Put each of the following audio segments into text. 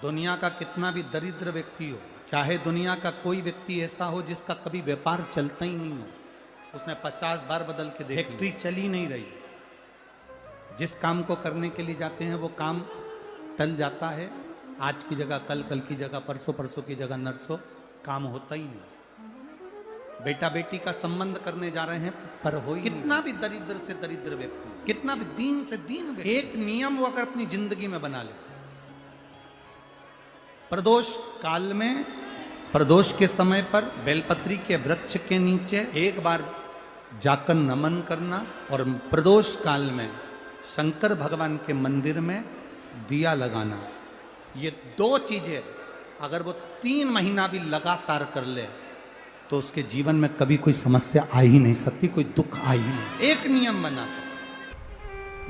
दुनिया का कितना भी दरिद्र व्यक्ति हो, चाहे दुनिया का कोई व्यक्ति ऐसा हो जिसका कभी व्यापार चलता ही नहीं हो, उसने 50 बार बदल के देख, फैक्ट्री चली नहीं रही, जिस काम को करने के लिए जाते हैं वो काम टल जाता है। आज की जगह कल, कल की जगह परसों, परसों की जगह नरसों, काम होता ही नहीं। बेटा बेटी का संबंध करने जा रहे हैं पर हो ही कितना भी दरिद्र से दरिद्र व्यक्ति, कितना भी दीन से दीन व्यक्ति, एक नियम वो अगर अपनी जिंदगी में बना ले, प्रदोष काल में, प्रदोष के समय पर बेलपत्री के वृक्ष के नीचे एक बार जाकर नमन करना और प्रदोष काल में शंकर भगवान के मंदिर में दिया लगाना, ये दो चीजें अगर वो 3 महीना भी लगातार कर ले तो उसके जीवन में कभी कोई समस्या आ ही नहीं सकती, कोई दुख आ ही नहीं। एक नियम बना,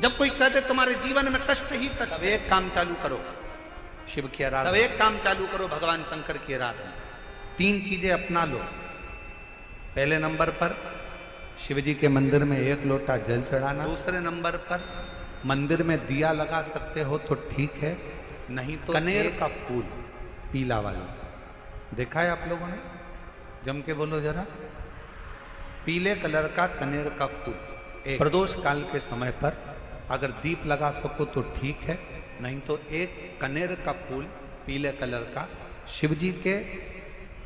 जब कोई कहते तुम्हारे जीवन में कष्ट ही कष्ट, अब एक काम चालू करो, शिव की आराधना, अब एक काम चालू करो, भगवान शंकर की आराधना। 3 चीजें अपना लो। पहले नंबर पर शिव जी के मंदिर में 1 लोटा जल चढ़ाना। दूसरे नंबर पर मंदिर में दिया लगा सकते हो तो ठीक है, नहीं तो कनेर का फूल पीला वाला, देखा है आप लोगों ने? जम के बोलो जरा। पीले कलर का कनेर का फूल प्रदोष काल के समय पर अगर दीप लगा सको तो ठीक है, नहीं तो एक कनेर का फूल पीले कलर का, शिव जी के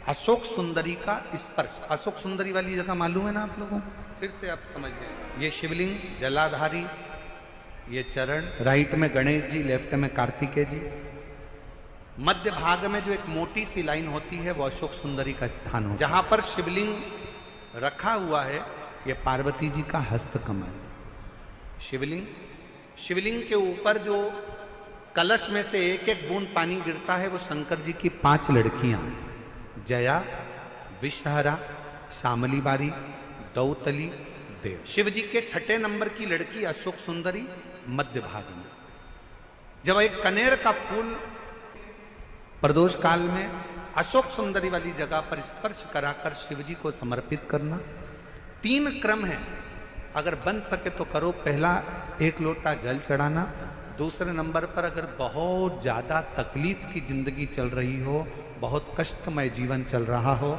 अशोक सुंदरी का स्पर्श। अशोक सुंदरी वाली जगह मालूम है ना आप लोगों को? फिर से आप समझ लें। ये शिवलिंग जलाधारी, ये चरण, राइट में गणेश जी, लेफ्ट में कार्तिकेय जी, मध्य भाग में जो एक मोटी सी लाइन होती है वो अशोक सुंदरी का स्थान हो। जहां पर शिवलिंग रखा हुआ है ये पार्वती जी का हस्त कमल। शिवलिंग के ऊपर जो कलश में से एक एक बूंद पानी गिरता है वो शंकर जी की 5 लड़कियां, जया, विषहरा, शामली बारी, दौतली, देव। शिव जी के 6ठे नंबर की लड़की अशोक सुंदरी मध्य भाग में। जब एक कनेर का फूल प्रदोष काल में अशोक सुंदरी वाली जगह पर स्पर्श कराकर शिव जी को समर्पित करना। 3 क्रम है, अगर बन सके तो करो। पहला 1 लोटा जल चढ़ाना। दूसरे नंबर पर अगर बहुत ज्यादा तकलीफ की जिंदगी चल रही हो, बहुत कष्टमय जीवन चल रहा हो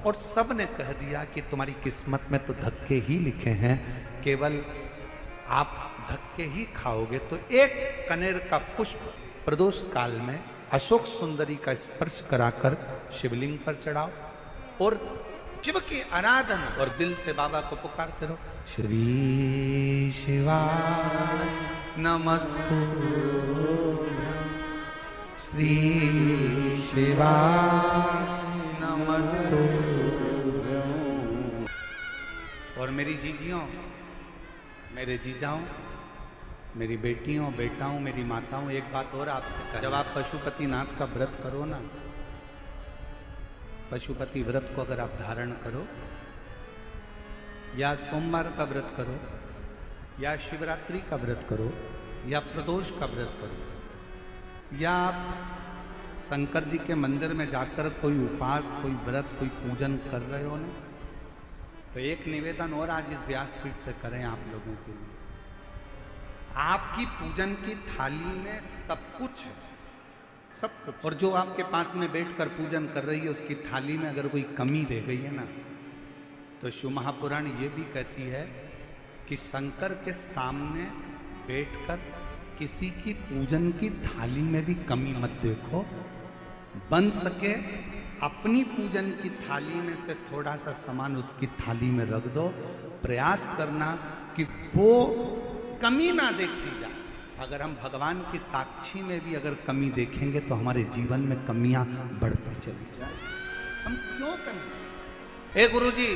और सब ने कह दिया कि तुम्हारी किस्मत में तो धक्के ही लिखे हैं, केवल आप धक्के ही खाओगे, तो 1 कनेर का पुष्प प्रदोष काल में अशोक सुंदरी का स्पर्श कराकर शिवलिंग पर चढ़ाओ और शिव की आराधना और दिल से बाबा को पुकारते रहो। श्री शिवाय नमस्तु, श्री शिवाय नमस्तु। और मेरी जीजियों, मेरे जीजाओं, मेरी बेटियों, बेटाओं, मेरी माताओं, एक बात और आपसे, जब आप पशुपतिनाथ का व्रत करो ना, पशुपति व्रत को अगर आप धारण करो, या सोमवार का व्रत करो, या शिवरात्रि का व्रत करो, या प्रदोष का व्रत करो, या आप शंकर जी के मंदिर में जाकर कोई उपास, कोई व्रत, कोई पूजन कर रहे हो ना, तो एक निवेदन और आज इस व्यासपीठ से करें आप लोगों के लिए। आपकी पूजन की थाली में सब कुछ है, सब कुछ, और जो आपके पास में बैठकर पूजन कर रही है उसकी थाली में अगर कोई कमी रह गई है ना, तो शिव महापुराण ये भी कहती है कि शंकर के सामने बैठकर किसी की पूजन की थाली में भी कमी मत देखो। बन सके अपनी पूजन की थाली में से थोड़ा सा सामान उसकी थाली में रख दो। प्रयास करना कि वो कमी ना देखी जाए। अगर हम भगवान की साक्षी में भी अगर कमी देखेंगे तो हमारे जीवन में कमियां बढ़ती चली जाए। हम क्यों कमी? हे गुरुजी,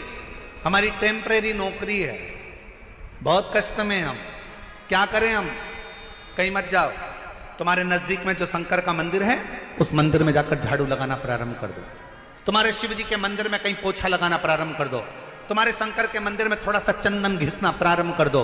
हमारी टेम्परेरी नौकरी है, बहुत कष्ट में हम, क्या करें हम? कहीं मत जाओ, तुम्हारे नजदीक में जो शंकर का मंदिर है उस मंदिर में जाकर झाड़ू लगाना प्रारंभ कर दो। तुम्हारे शिव जी के मंदिर में कहीं पोछा लगाना प्रारंभ कर दो। तुम्हारे शंकर के मंदिर में थोड़ा सा चंदन घिसना प्रारंभ कर दो।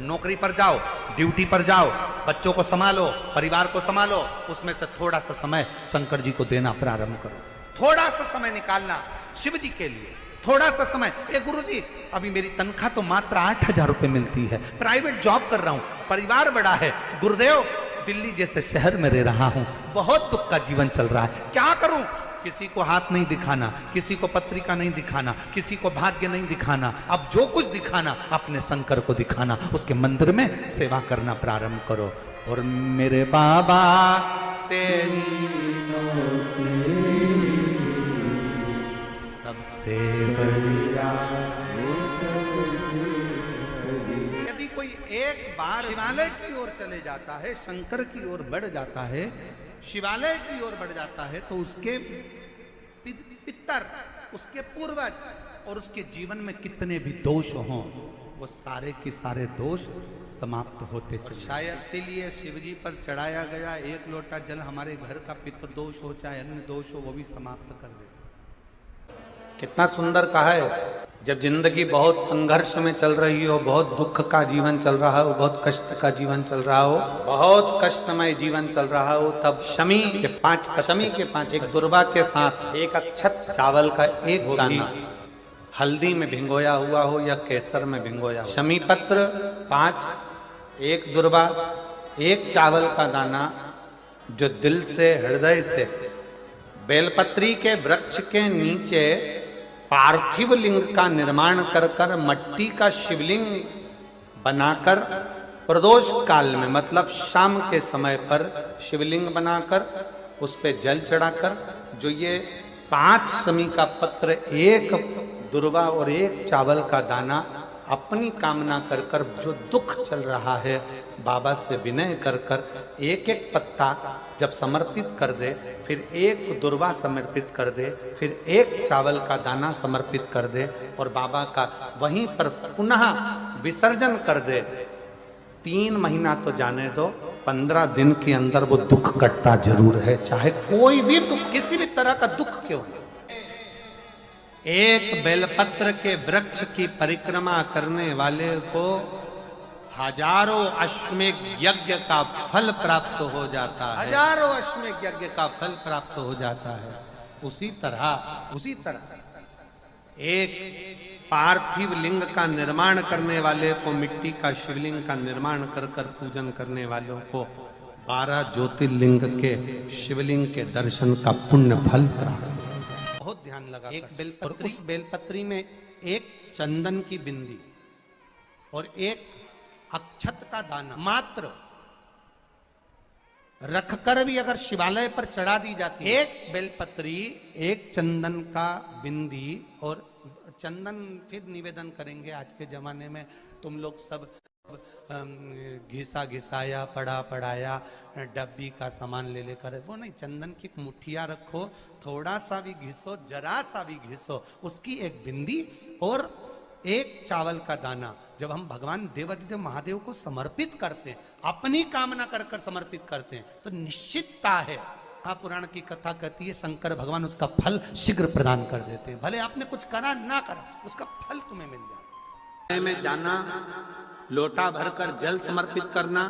नौकरी पर जाओ, ड्यूटी पर जाओ, बच्चों को संभालो, परिवार को संभालो, उसमें से थोड़ा सा समय शंकर जी को देना प्रारंभ करो। थोड़ा सा समय निकालना शिव जी के लिए, थोड़ा सा समय। ए गुरुजी, अभी मेरी तनख्वाह तो मात्र 8,000 रुपए मिलती है, प्राइवेट जॉब कर रहा हूं, परिवार बड़ा है, गुरुदेव दिल्ली जैसे शहर में रह रहा हूं, बहुत दुख का जीवन चल रहा है, क्या करूं? किसी को हाथ नहीं दिखाना, किसी को पत्रिका नहीं दिखाना, किसी को भाग्य नहीं दिखाना, अब जो कुछ दिखाना अपने शंकर को दिखाना, उसके मंदिर में सेवा करना प्रारंभ करो। और मेरे बाबा तेरी सबसे बढ़िया। यदि कोई एक बार शिवालय की ओर चले जाता है, शंकर की ओर बढ़ जाता है, शिवालय की ओर बढ़ जाता है, तो उसके पितर, उसके पूर्वज और उसके जीवन में कितने भी दोष हों, वो सारे के सारे दोष समाप्त होते चले। शायद इसीलिए शिवजी पर चढ़ाया गया एक लोटा जल हमारे घर का पितृदोष हो चाहे अन्य दोष हो, वो भी समाप्त कर दे। कितना सुंदर कहा है। जब जिंदगी बहुत संघर्ष में चल रही हो, बहुत दुख का जीवन चल रहा हो, बहुत कष्ट का जीवन चल रहा हो, बहुत कष्टमय जीवन चल रहा हो, तब शमी के पांच एक दुर्वा के साथ एक अक्षत चावल का एक दाना हल्दी में भिंगोया हुआ हो या केसर में भिंगोया, शमी पत्र 5, एक दुर्वा, एक चावल का दाना, जो दिल से हृदय से बेलपत्री के वृक्ष के नीचे पार्थिव लिंग का निर्माण कर कर मट्टी का शिवलिंग बनाकर प्रदोष काल में, मतलब शाम के समय पर शिवलिंग बनाकर उस पे जल चढ़ाकर, जो ये 5 शमी का पत्र, एक दुर्वा और एक चावल का दाना, अपनी कामना कर कर जो दुख चल रहा है बाबा से विनय कर कर एक एक पत्ता जब समर्पित कर दे, फिर एक दुर्वा समर्पित कर दे, फिर एक चावल का दाना समर्पित कर दे और बाबा का वहीं पर पुनः विसर्जन कर दे, 3 महीना तो जाने दो, 15 दिन के अंदर वो दुख कटता जरूर है, चाहे कोई भी दुख, किसी भी तरह का दुख क्यों नहीं। एक बेलपत्र के वृक्ष की परिक्रमा करने वाले को हजारों अश्वमेघ यज्ञ का फल प्राप्त हो जाता है, हजारों अश्वमेघ यज्ञ का फल प्राप्त हो जाता है। उसी तरह एक पार्थिव लिंग का निर्माण करने वाले को, मिट्टी का शिवलिंग का निर्माण कर कर पूजन करने वालों को 12 ज्योतिर्लिंग के शिवलिंग के दर्शन का पुण्य फल प्राप्त। बहुत ध्यान लगा। एक बेलपत्री, उस बेलपत्री में एक चंदन की बिंदी और एक अक्षत का दाना मात्र रखकर भी अगर शिवालय पर चढ़ा दी जाती है, एक बेलपत्री, एक चंदन का बिंदी, और चंदन फिर निवेदन करेंगे। आज के जमाने में तुम लोग सब घिसा घिसाया, पड़ा पड़ाया, डब्बी का सामान ले लेकर, वो नहीं, चंदन की मुठिया रखो, थोड़ा सा भी घिसो, जरा सा भी घिसो, उसकी एक बिंदी और एक चावल का दाना जब हम भगवान देवाधिदेव महादेव को समर्पित करते हैं, अपनी कामना कर कर समर्पित करते हैं, तो निश्चितता है, पुराण की कथा कहती है, शंकर भगवान उसका फल शीघ्र प्रदान कर देते हैं। भले आपने कुछ करा ना करा, उसका फल तुम्हें मिल जाए। में जाना, लोटा भरकर जल समर्पित करना,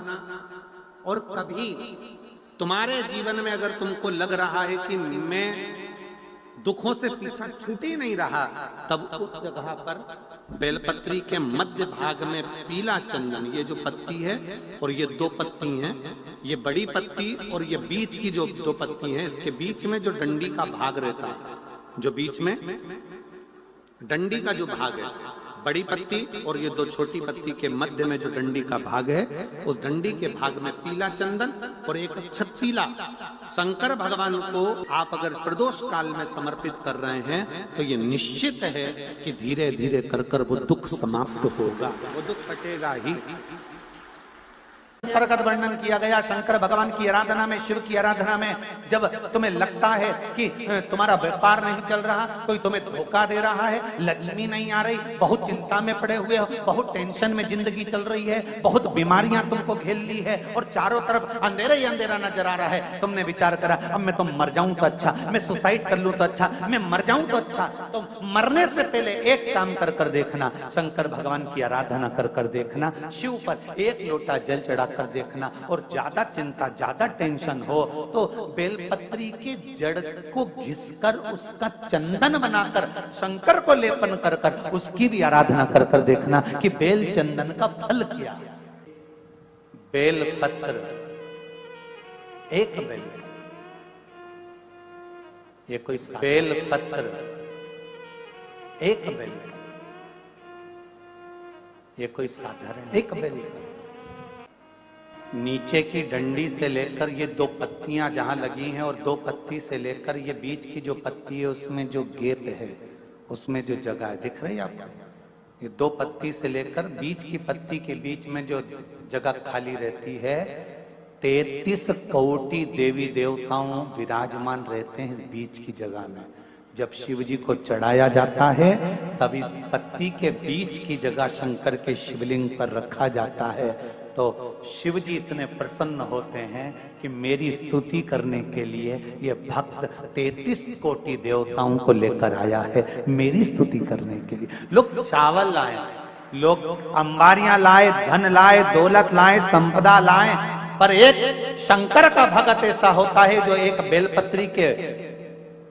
और कभी तुम्हारे जीवन में अगर तुमको लग रहा है कि मैं दुखों से पीछा छूट ही नहीं रहा, तब उस जगह पर बेलपत्री के मध्य भाग में पीला चंदन, ये जो पत्ती है और ये 2 पत्ती हैं, ये बड़ी पत्ती और ये बीच की जो 2 पत्ती हैं, इसके बीच में जो डंडी का भाग रहता है, जो बीच में डंडी का जो भाग है, बड़ी पत्ती और ये 2 छोटी पत्ती के मध्य में जो डंडी का भाग है, उस डंडी के भाग में पीला चंदन और एक अक्षत पीला, शंकर भगवान को आप अगर प्रदोष काल में समर्पित कर रहे हैं, तो ये निश्चित है कि धीरे धीरे कर कर वो दुख समाप्त होगा, वो दुख कटेगा ही। प्रकट वर्णन किया गया शंकर भगवान की आराधना में, शिव की आराधना में, जब तुम्हें लगता है कि तुम्हारा व्यापार नहीं चल रहा, कोई तुम्हें धोखा दे रहा है, लक्ष्मी नहीं आ रही, बहुत चिंता में पड़े हुए हो, बहुत टेंशन में जिंदगी चल रही है, बहुत बीमारियां तुमको घेर ली है और चारों तरफ अंधेरा ही अंधेरा नजर आ रहा है, तुमने विचार करा अब मैं तो मर जाऊं तो अच्छा, मैं सुसाइड कर लूं तो अच्छा, मैं मर जाऊं तो अच्छा, तो मरने से पहले एक काम कर कर देखना, शंकर भगवान की आराधना कर कर देखना, शिव पर एक लोटा जल चढ़ा कर देखना, और ज्यादा चिंता, ज्यादा टेंशन हो तो बेलपत्री के जड़ को घिसकर उसका चंदन बनाकर शंकर को लेपन कर कर उसकी भी आराधना कर कर देखना कि बेल चंदन का फल क्या। बेलपत्र एक बेल, ये कोई बेल पत्र, एक बेल, ये कोई साधारण एक बेल। नीचे की डंडी से लेकर ये दो पत्तियां जहां लगी हैं और दो पत्ती से लेकर ये बीच की जो पत्ती है उसमें जो गैप है, उसमें जो जगह है, दिख रही है आपको? ये दो पत्ती से लेकर बीच की पत्ती के बीच में जो जगह खाली रहती है, 33 कोटि देवी देवताओं विराजमान रहते हैं इस बीच की जगह में। जब शिव जी को चढ़ाया जाता है तब इस पत्ती के बीच की जगह शंकर के शिवलिंग पर रखा जाता है। तो शिव जी इतने प्रसन्न होते हैं कि मेरी स्तुति करने के लिए ये भक्त 33 कोटि देवताओं को लेकर आया है, मेरी स्तुति करने के लिए। लोग चावल लाए, लोग अंबारियां लाए, धन लाए, दौलत लाए, संपदा लाए, पर एक शंकर का भक्त ऐसा होता है जो एक बेलपत्री के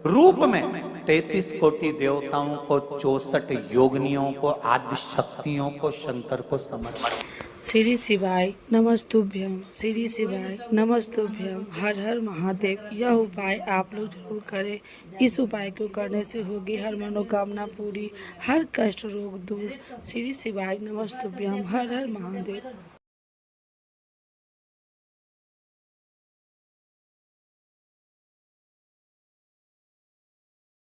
रूप में 33 कोटि देवताओं को, 64 योगिनियों को, आदि शक्तियों को, शंकर को समर्पित। श्री शिवाय नमस्तुभ्यम, श्री शिवाय नमस्तुभ्यम, हर हर महादेव। यह उपाय आप लोग जरूर करें। इस उपाय को करने से होगी हर मनोकामना पूरी, हर कष्ट रोग दूर। श्री शिवाय नमस्तुभ्यम, हर हर महादेव।